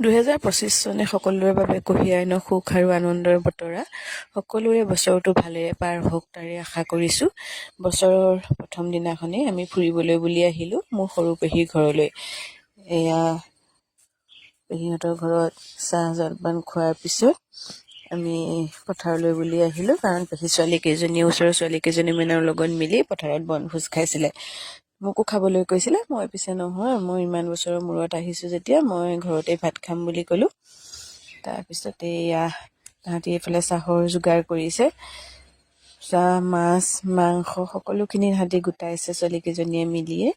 2025 চনে সকলোৰে বাবে কঢ়িয়াই আনক সুখ আৰু আনন্দৰ বতৰা। সকলোৰে বছৰটো ভালেৰে পাৰ হওক তাৰে আশা কৰিছোঁ। বছৰৰ প্ৰথম দিনাখনেই আমি ফুৰিবলৈ বুলি আহিলোঁ মোৰ সৰু পেহীৰ ঘৰলৈ। এয়া পেহীহঁতৰ ঘৰত চাহ জলপান খোৱাৰ পিছত আমি পথাৰলৈ বুলি আহিলোঁ, কাৰণ পেহী ছোৱালীকেইজনীয়ে ওচৰৰ ছোৱালীকেইজনীমানৰ লগত মিলি পথাৰত বনভোজ খাইছিলে। মোকো খাবলৈ কৈছিলে, মই পিছে নহয়, মই ইমান বছৰৰ মূৰত আহিছোঁ যেতিয়া মই ঘৰতে ভাত খাম বুলি ক'লোঁ। তাৰপিছতে এয়া তাহাঁতি এইফালে চাহৰ যোগাৰ কৰিছে। চাহ, মাছ, মাংস সকলোখিনি তাহাঁতি গোটাইছে ছোৱালীকেইজনীয়ে মিলিয়ে।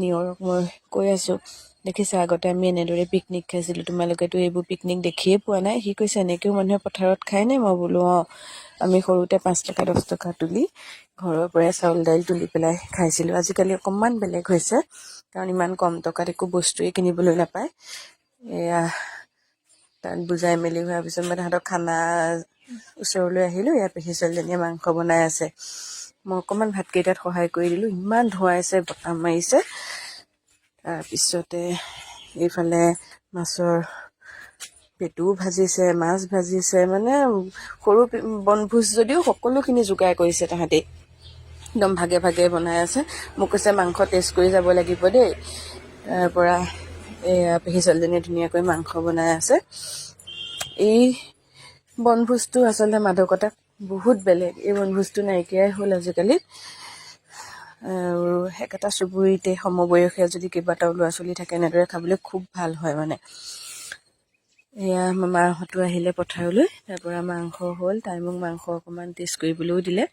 নিয়ৰক মই কৈ আছোঁ, দেখিছা আগতে আমি এনেদৰে পিকনিক খাইছিলোঁ, তোমালোকেতো এইবোৰ পিকনিক দেখিয়ে পোৱা নাই। সি কৈছে এনেকৈও মানুহে পথাৰত খায়নে? মই বোলো অঁ, আমি সৰুতে 5 টকা 10 টকা তুলি ঘৰৰ পৰাই চাউল দাইল তুলি পেলাই খাইছিলোঁ। আজিকালি অকণমান বেলেগ হৈছে, কাৰণ ইমান কম টকাত একো বস্তুৱেই কিনিবলৈ নাপায়। এয়া তাত বুজাই মেলি হোৱাৰ পিছত মই তাহাঁতক খানা ওচৰলৈ আহিলোঁ। ইয়াৰ পেহী ছোৱালীজনীয়ে মাংস বনাই আছে। মই অকণমান ভাতকেইটাত সহায় কৰি দিলোঁ, ইমান ধুৱাইছে, বতাহ মাৰিছে। তাৰপিছতে এইফালে মাছৰ পেটুও ভাজিছে, মাছ ভাজিছে, মানে সৰু বনভোজ যদিও সকলোখিনি যোগাৰ কৰিছে তাহাঁতি। একদম ভাগে ভাগে বনাই আছে। মোক কৈছে মাংস টেষ্ট কৰি যাব লাগিব দেই। তাৰপৰা এয়া পেহী ছোৱালীজনীয়ে ধুনীয়াকৈ মাংস বনাই আছে। এই বনভোজটো আচলতে মাদকতা বহুত বেলেগ। এই বনভোজটো নাইকিয়াই হ'ল আজিকালি। আৰু একেটা চুবুৰীতে সমবয়সীয়া যদি কেইবাটাও ল'ৰা ছোৱালী থাকে, এনেদৰে খাবলৈ খুব ভাল হয় মানে। এয়া মামাহঁতো আহিলে পথাৰলৈ, তাৰপৰা মাংস হ'ল, তাই মোক মাংস অকণমান টেষ্ট কৰিবলৈও দিলে।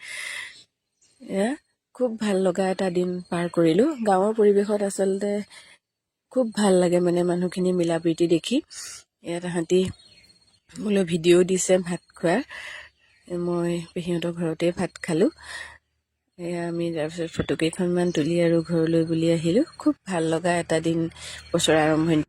এয়া খুব ভাল লগা এটা দিন পাৰ কৰিলোঁ। গাঁৱৰ পৰিৱেশত আচলতে খুব ভাল লাগে মানে মানুহখিনি মিলা প্ৰীতি দেখি। এয়া তাহাঁতি মোলৈ ভিডিঅ' দিছে ভাত খোৱাৰ। মই পেহীহঁতৰ ঘৰতেই ভাত খালোঁ। এয়া আমি তাৰপিছত ফটো কেইখনমান তুলি আৰু ঘৰলৈ বুলি আহিলোঁ। খুব ভাল লগা এটা দিন বছৰৰ আৰম্ভণি।